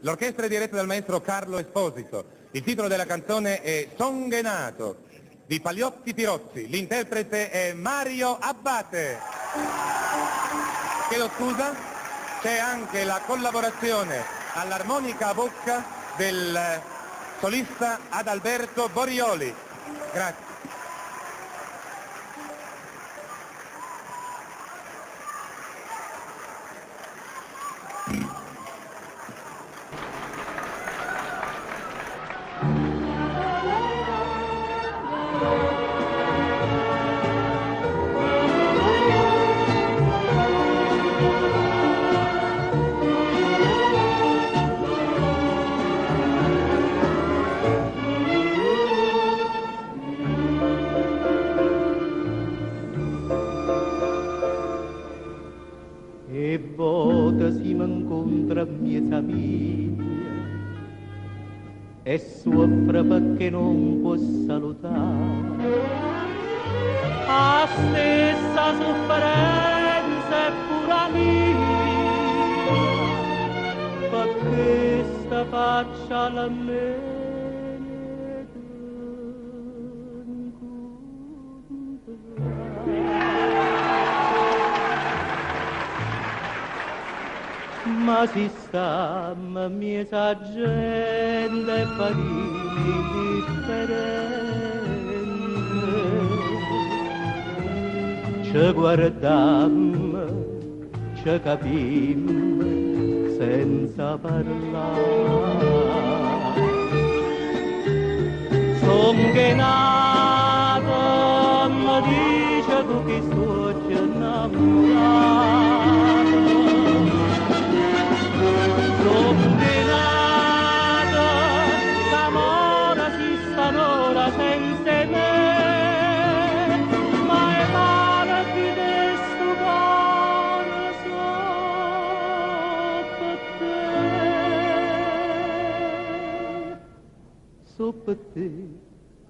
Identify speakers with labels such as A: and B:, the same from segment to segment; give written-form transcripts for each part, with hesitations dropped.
A: L'orchestra è diretta dal maestro Carlo Esposito. Il titolo della canzone è Songhenato di Pagliotti Tirozzi. L'interprete è Mario Abbate. Chiedo scusa, c'è anche la collaborazione all'armonica a bocca del solista Adalberto Borioli. Grazie.
B: E volta si m'incontra miezza mia e soffre perché non può salutare. La stessa sofferenza è pura mia, perché sta faccia la me. Ma si sta miesa gente farini differente, ci guardam, ci capim senza parlare. Songhenato, mi dice tu che sto innamorato. Songhenato, l'amore si stanora senza me, ma è male che questo cuore so per te,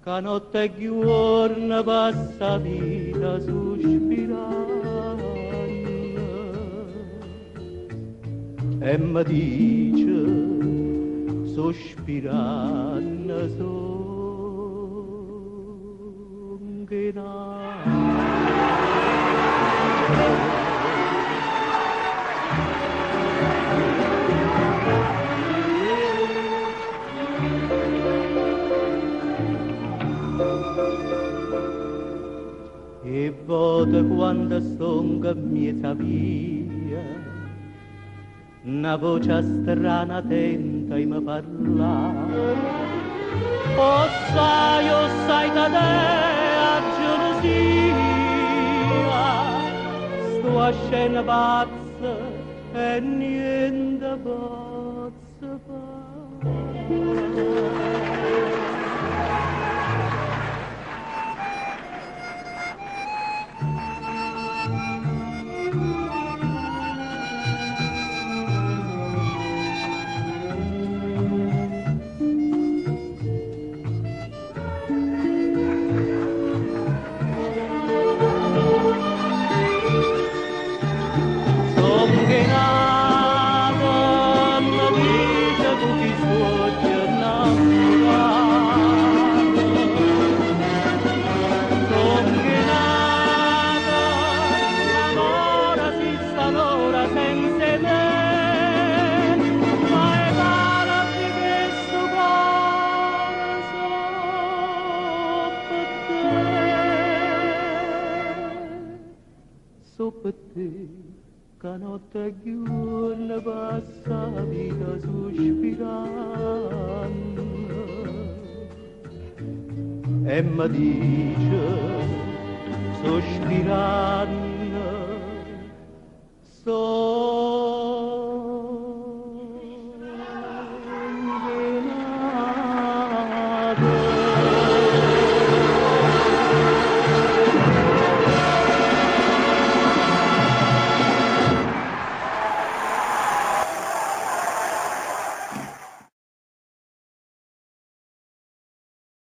B: che notte e giorno passa vita sospirando. E mi dice, sospirando, songhenato. E volte quando songa miezza via, una voce strana tenta e mi parla. O sai da te a gelosia, sto a scena pazza e niente pazza fa. So per te, che notte e giorno passa vita sospirando, e mi dice, sospirando,